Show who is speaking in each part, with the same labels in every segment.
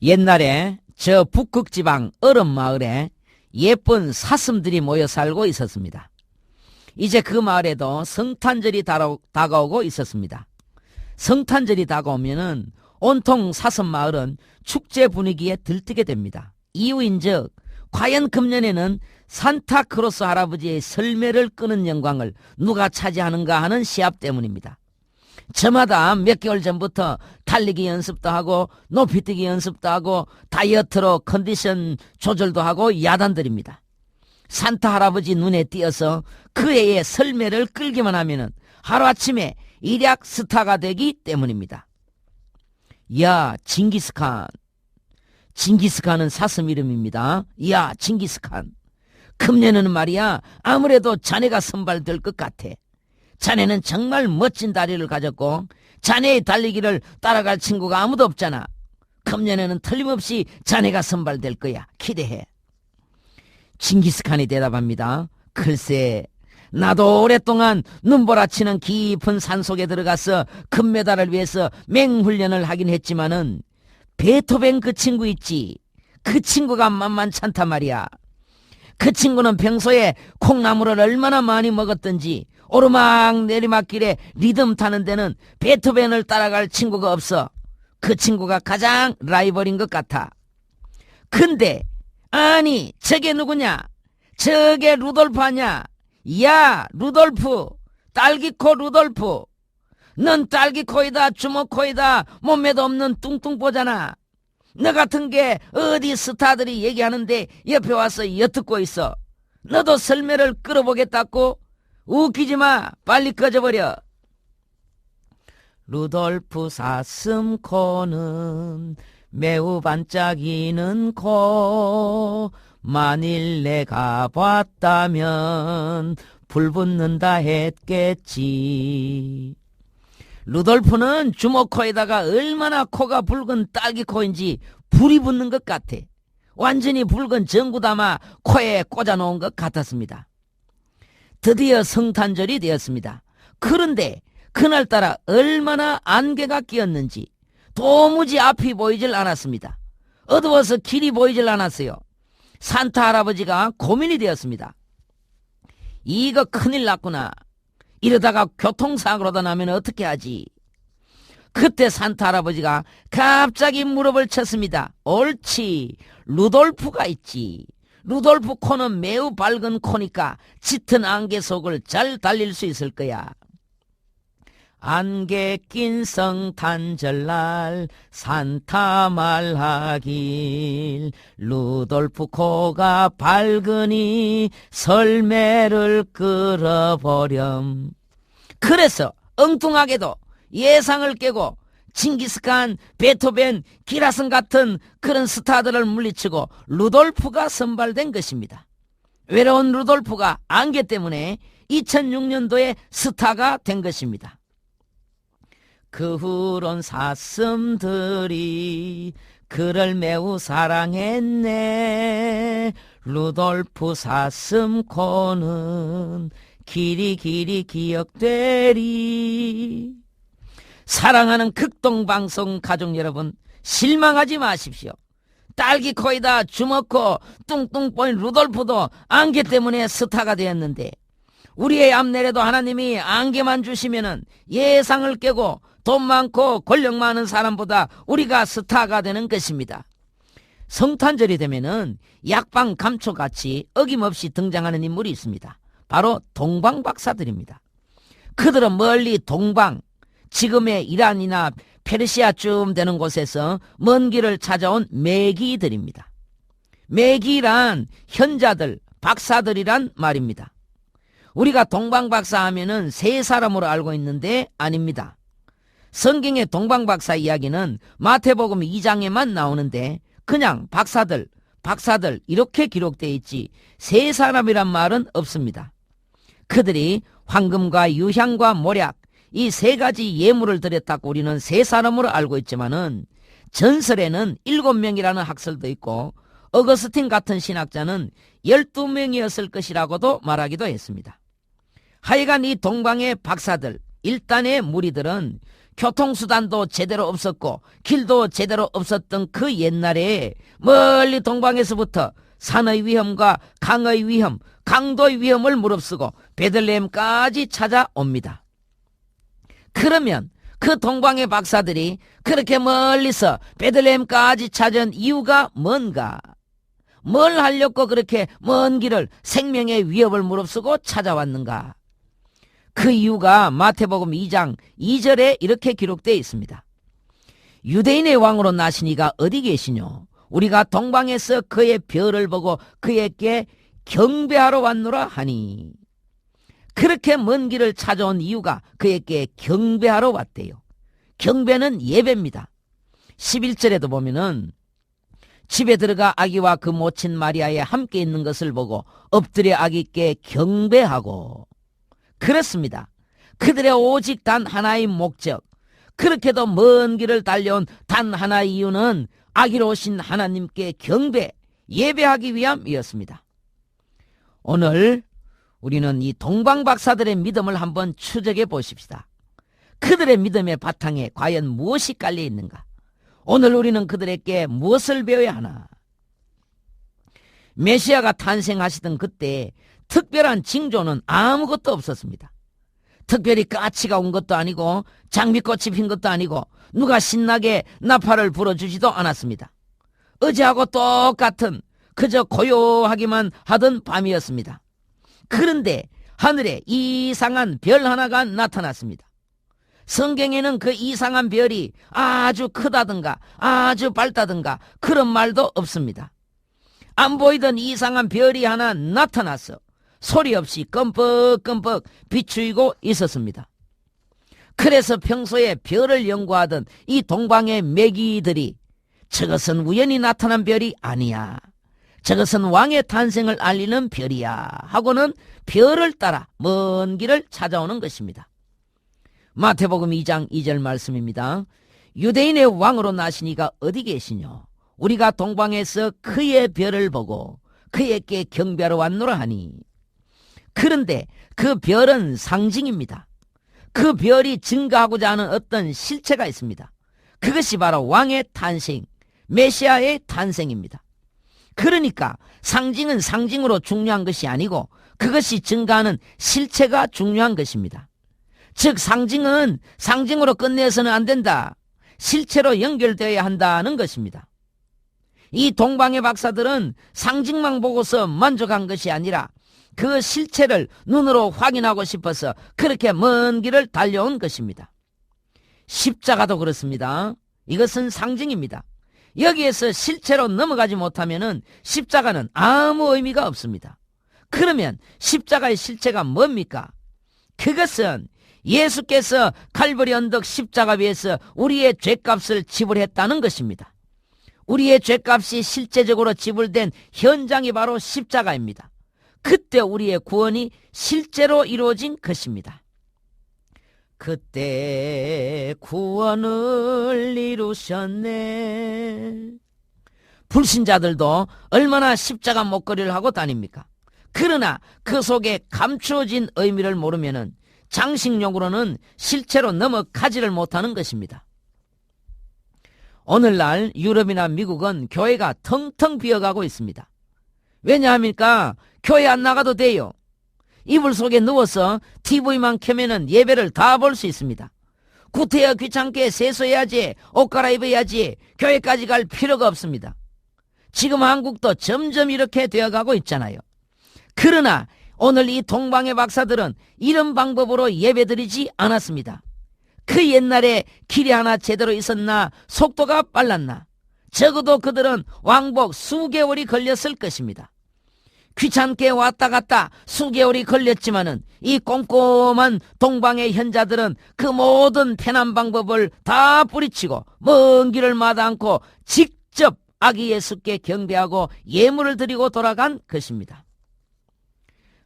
Speaker 1: 옛날에 저 북극지방 얼음마을에 예쁜 사슴들이 모여 살고 있었습니다. 이제 그 마을에도 성탄절이 다가오고 있었습니다. 성탄절이 다가오면은 온통 사슴마을은 축제 분위기에 들뜨게 됩니다. 이유인즉 과연 금년에는 산타크로스 할아버지의 설매를 끄는 영광을 누가 차지하는가 하는 시합 때문입니다. 저마다 몇 개월 전부터 달리기 연습도 하고 높이뛰기 연습도 하고 다이어트로 컨디션 조절도 하고 야단들입니다. 산타 할아버지 눈에 띄어서 그 해의 설매를 끌기만 하면은 하루아침에 일약 스타가 되기 때문입니다. 야, 징기스칸. 징기스칸은 사슴 이름입니다. 야, 징기스칸. 금년에는 말이야 아무래도 자네가 선발될 것 같아. 자네는 정말 멋진 다리를 가졌고 자네의 달리기를 따라갈 친구가 아무도 없잖아. 금년에는 틀림없이 자네가 선발될 거야. 기대해. 징기스칸이 대답합니다. 글쎄, 나도 오랫동안 눈보라치는 깊은 산속에 들어가서 금메달을 위해서 맹훈련을 하긴 했지만은 베토벤 그 친구 있지. 그 친구가 만만찮단 말이야. 그 친구는 평소에 콩나물을 얼마나 많이 먹었던지 오르막 내리막길에 리듬 타는 데는 베토벤을 따라갈 친구가 없어. 그 친구가 가장 라이벌인 것 같아. 근데 아니 저게 누구냐? 저게 루돌프 아냐? 야 루돌프, 딸기코 루돌프. 넌 딸기코이다 주먹코이다 몸매도 없는 뚱뚱보잖아. 너 같은 게 어디 스타들이 얘기하는데 옆에 와서 엿듣고 있어. 너도 설매를 끌어보겠다고? 웃기지 마. 빨리 꺼져버려. 루돌프 사슴코는 매우 반짝이는 코. 만일 내가 봤다면 불 붙는다 했겠지. 루돌프는 주먹코에다가 얼마나 코가 붉은 딸기코인지 불이 붙는 것 같아. 완전히 붉은 전구 담아 코에 꽂아놓은 것 같았습니다. 드디어 성탄절이 되었습니다. 그런데 그날따라 얼마나 안개가 끼었는지 도무지 앞이 보이질 않았습니다. 어두워서 길이 보이질 않았어요. 산타 할아버지가 고민이 되었습니다. 이거 큰일 났구나. 이러다가 교통사고로다 나면 어떻게 하지? 그때 산타 할아버지가 갑자기 무릎을 쳤습니다. 옳지. 루돌프가 있지. 루돌프 코는 매우 밝은 코니까 짙은 안개 속을 잘 달릴 수 있을 거야. 안개 낀 성탄절날 산타 말하길 루돌프 코가 밝으니 설매를 끌어보렴. 그래서 엉뚱하게도 예상을 깨고 징기스칸, 베토벤, 기라슨 같은 그런 스타들을 물리치고 루돌프가 선발된 것입니다. 외로운 루돌프가 안개 때문에 2006년도에 스타가 된 것입니다. 그 후론 사슴들이 그를 매우 사랑했네. 루돌프 사슴코는 길이 기억되리. 사랑하는 극동방송 가족 여러분, 실망하지 마십시오. 딸기코이다 주먹코 뚱뚱보인 루돌프도 안개 때문에 스타가 되었는데 우리의 앞내래도 하나님이 안개만 주시면은 예상을 깨고 돈 많고 권력 많은 사람보다 우리가 스타가 되는 것입니다. 성탄절이 되면은 약방 감초같이 어김없이 등장하는 인물이 있습니다. 바로 동방박사들입니다. 그들은 멀리 동방, 지금의 이란이나 페르시아쯤 되는 곳에서 먼 길을 찾아온 매기들입니다. 매기란 현자들, 박사들이란 말입니다. 우리가 동방박사 하면은 세 사람으로 알고 있는데 아닙니다. 성경의 동방박사 이야기는 마태복음 2장에만 나오는데 그냥 박사들 이렇게 기록되어 있지 세 사람이란 말은 없습니다. 그들이 황금과 유향과 모략 이 세 가지 예물을 드렸다고 우리는 세 사람으로 알고 있지만은 전설에는 7명이라는 학설도 있고 어거스틴 같은 신학자는 12명이었을 것이라고도 말하기도 했습니다. 하여간 이 동방의 박사들, 일단의 무리들은 교통수단도 제대로 없었고 길도 제대로 없었던 그 옛날에 멀리 동방에서부터 산의 위험과 강의 위험, 강도의 위험을 무릅쓰고 베들레헴까지 찾아옵니다. 그러면 그 동방의 박사들이 그렇게 멀리서 베들레헴까지 찾은 이유가 뭔가? 뭘 하려고 그렇게 먼 길을 생명의 위협을 무릅쓰고 찾아왔는가? 그 이유가 마태복음 2장 2절에 이렇게 기록되어 있습니다. 유대인의 왕으로 나시니가 어디 계시뇨? 우리가 동방에서 그의 별을 보고 그에게 경배하러 왔노라 하니. 그렇게 먼 길을 찾아온 이유가 그에게 경배하러 왔대요. 경배는 예배입니다. 11절에도 보면은 집에 들어가 아기와 그 모친 마리아에 함께 있는 것을 보고 엎드려 아기께 경배하고. 그렇습니다. 그들의 오직 단 하나의 목적, 그렇게도 먼 길을 달려온 단 하나의 이유는 아기로 오신 하나님께 경배, 예배하기 위함이었습니다. 오늘 우리는 이 동방박사들의 믿음을 한번 추적해 보십시다. 그들의 믿음의 바탕에 과연 무엇이 깔려 있는가? 오늘 우리는 그들에게 무엇을 배워야 하나? 메시아가 탄생하시던 그때 특별한 징조는 아무것도 없었습니다. 특별히 까치가 온 것도 아니고 장미꽃이 핀 것도 아니고 누가 신나게 나팔을 불어주지도 않았습니다. 어제하고 똑같은 그저 고요하기만 하던 밤이었습니다. 그런데 하늘에 이상한 별 하나가 나타났습니다. 성경에는 그 이상한 별이 아주 크다든가 아주 밝다든가 그런 말도 없습니다. 안 보이던 이상한 별이 하나 나타났어 소리 없이 껌뻑껌뻑 비추이고 있었습니다. 그래서 평소에 별을 연구하던 이 동방의 매기들이 저것은 우연히 나타난 별이 아니야, 저것은 왕의 탄생을 알리는 별이야 하고는 별을 따라 먼 길을 찾아오는 것입니다. 마태복음 2장 2절 말씀입니다. 유대인의 왕으로 나시니가 어디 계시뇨? 우리가 동방에서 그의 별을 보고 그에게 경배하러 왔노라 하니. 그런데 그 별은 상징입니다. 그 별이 증가하고자 하는 어떤 실체가 있습니다. 그것이 바로 왕의 탄생, 메시아의 탄생입니다. 그러니까 상징은 상징으로 중요한 것이 아니고 그것이 증가하는 실체가 중요한 것입니다. 즉 상징은 상징으로 끝내서는 안 된다, 실체로 연결되어야 한다는 것입니다. 이 동방의 박사들은 상징만 보고서 만족한 것이 아니라 그 실체를 눈으로 확인하고 싶어서 그렇게 먼 길을 달려온 것입니다. 십자가도 그렇습니다. 이것은 상징입니다. 여기에서 실체로 넘어가지 못하면 십자가는 아무 의미가 없습니다. 그러면 십자가의 실체가 뭡니까? 그것은 예수께서 칼보리 언덕 십자가 위에서 우리의 죄값을 지불했다는 것입니다. 우리의 죄값이 실제적으로 지불된 현장이 바로 십자가입니다. 그때 우리의 구원이 실제로 이루어진 것입니다. 그때 구원을 이루셨네. 불신자들도 얼마나 십자가 목걸이를 하고 다닙니까? 그러나 그 속에 감추어진 의미를 모르면은 장식용으로는 실체로 넘어가지를 못하는 것입니다. 오늘날 유럽이나 미국은 교회가 텅텅 비어가고 있습니다. 왜냐합니까? 교회 안 나가도 돼요. 이불 속에 누워서 TV만 켜면은 예배를 다 볼 수 있습니다. 구태여 귀찮게 세수해야지, 옷 갈아입어야지, 교회까지 갈 필요가 없습니다. 지금 한국도 점점 이렇게 되어가고 있잖아요. 그러나 오늘 이 동방의 박사들은 이런 방법으로 예배드리지 않았습니다. 그 옛날에 길이 하나 제대로 있었나, 속도가 빨랐나, 적어도 그들은 왕복 수개월이 걸렸을 것입니다. 귀찮게 왔다 갔다 수개월이 걸렸지만은 이 꼼꼼한 동방의 현자들은 그 모든 편한 방법을 다 뿌리치고 먼 길을 마다 않고 직접 아기 예수께 경배하고 예물을 드리고 돌아간 것입니다.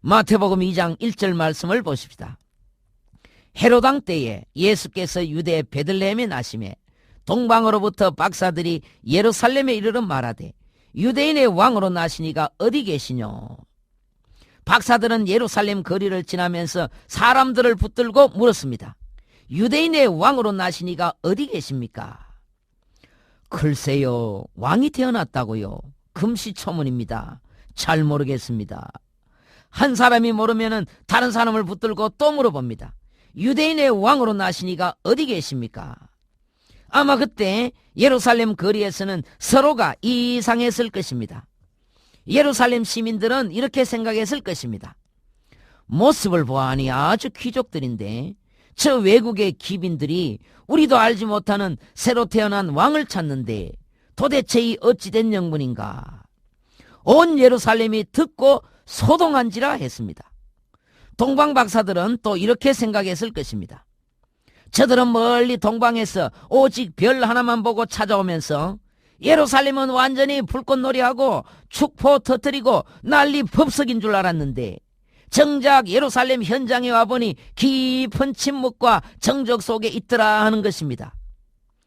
Speaker 1: 마태복음 2장 1절 말씀을 보십시다. 헤로당 때에 예수께서 유대 베들레헴에 나심에 동방으로부터 박사들이 예루살렘에 이르러 말하되 유대인의 왕으로 나시니가 어디 계시뇨? 박사들은 예루살렘 거리를 지나면서 사람들을 붙들고 물었습니다. 유대인의 왕으로 나시니가 어디 계십니까? 글쎄요, 왕이 태어났다고요? 금시초문입니다. 잘 모르겠습니다. 한 사람이 모르면은 다른 사람을 붙들고 또 물어봅니다. 유대인의 왕으로 나시니가 어디 계십니까? 아마 그때 예루살렘 거리에서는 서로가 이상했을 것입니다. 예루살렘 시민들은 이렇게 생각했을 것입니다. 모습을 보아하니 아주 귀족들인데 저 외국의 기빈들이 우리도 알지 못하는 새로 태어난 왕을 찾는데 도대체 이 어찌된 영문인가? 온 예루살렘이 듣고 소동한지라 했습니다. 동방 박사들은 또 이렇게 생각했을 것입니다. 저들은 멀리 동방에서 오직 별 하나만 보고 찾아오면서 예루살렘은 완전히 불꽃놀이하고 축포 터뜨리고 난리 법석인 줄 알았는데 정작 예루살렘 현장에 와보니 깊은 침묵과 정적 속에 있더라 하는 것입니다.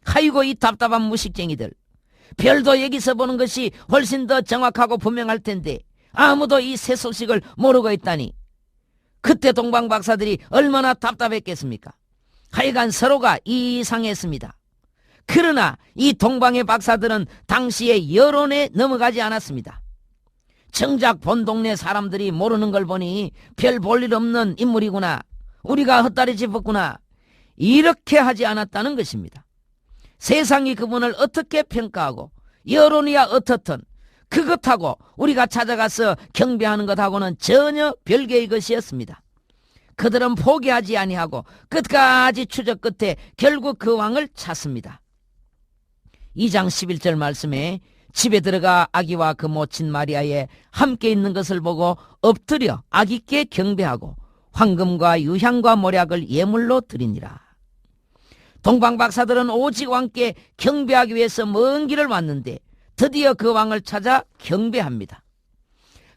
Speaker 1: 아이고, 이 답답한 무식쟁이들. 별도 여기서 보는 것이 훨씬 더 정확하고 분명할 텐데 아무도 이 새 소식을 모르고 있다니. 그때 동방 박사들이 얼마나 답답했겠습니까? 하여간 서로가 이상했습니다. 그러나 이 동방의 박사들은 당시의 여론에 넘어가지 않았습니다. 정작 본 동네 사람들이 모르는 걸 보니 별 볼 일 없는 인물이구나, 우리가 헛다리 짚었구나, 이렇게 하지 않았다는 것입니다. 세상이 그분을 어떻게 평가하고 여론이야 어떻든 그것하고 우리가 찾아가서 경배하는 것하고는 전혀 별개의 것이었습니다. 그들은 포기하지 아니하고 끝까지 추적 끝에 결국 그 왕을 찾습니다. 2장 11절 말씀에 집에 들어가 아기와 그 모친 마리아에 함께 있는 것을 보고 엎드려 아기께 경배하고 황금과 유향과 모략을 예물로 드리니라. 동방 박사들은 오직 왕께 경배하기 위해서 먼 길을 왔는데 드디어 그 왕을 찾아 경배합니다.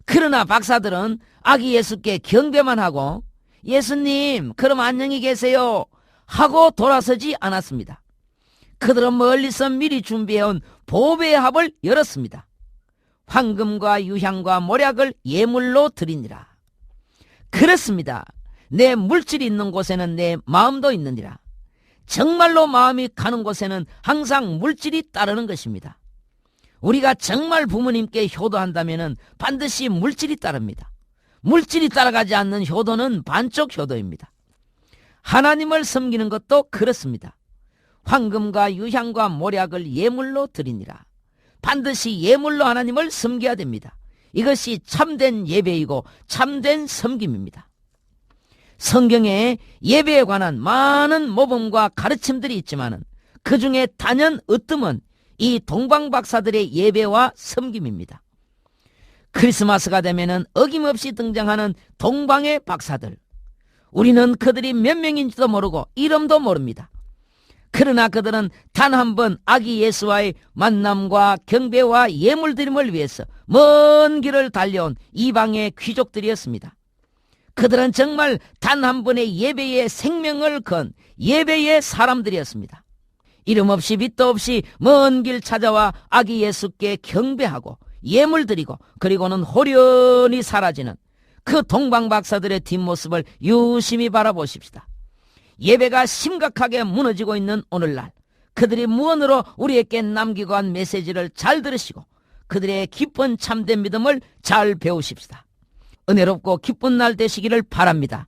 Speaker 1: 그러나 박사들은 아기 예수께 경배만 하고 예수님 그럼 안녕히 계세요 하고 돌아서지 않았습니다. 그들은 멀리서 미리 준비해온 보배의 합을 열었습니다. 황금과 유향과 모략을 예물로 드리니라. 그렇습니다. 내 물질이 있는 곳에는 내 마음도 있느니라. 정말로 마음이 가는 곳에는 항상 물질이 따르는 것입니다. 우리가 정말 부모님께 효도한다면 반드시 물질이 따릅니다. 물질이 따라가지 않는 효도는 반쪽 효도입니다. 하나님을 섬기는 것도 그렇습니다. 황금과 유향과 모략을 예물로 드리니라. 반드시 예물로 하나님을 섬겨야 됩니다. 이것이 참된 예배이고 참된 섬김입니다. 성경에 예배에 관한 많은 모범과 가르침들이 있지만 그 중에 단연 으뜸은 이 동방박사들의 예배와 섬김입니다. 크리스마스가 되면은 어김없이 등장하는 동방의 박사들. 우리는 그들이 몇 명인지도 모르고 이름도 모릅니다. 그러나 그들은 단 한 번 아기 예수와의 만남과 경배와 예물드림을 위해서 먼 길을 달려온 이방의 귀족들이었습니다. 그들은 정말 단 한 번의 예배에 생명을 건 예배의 사람들이었습니다. 이름 없이 빛도 없이 먼 길 찾아와 아기 예수께 경배하고 예물 드리고 그리고는 호련히 사라지는 그 동방박사들의 뒷모습을 유심히 바라보십시다. 예배가 심각하게 무너지고 있는 오늘날 그들이 무언으로 우리에게 남기고 한 메시지를 잘 들으시고 그들의 기쁜 참된 믿음을 잘 배우십시다. 은혜롭고 기쁜 날 되시기를 바랍니다.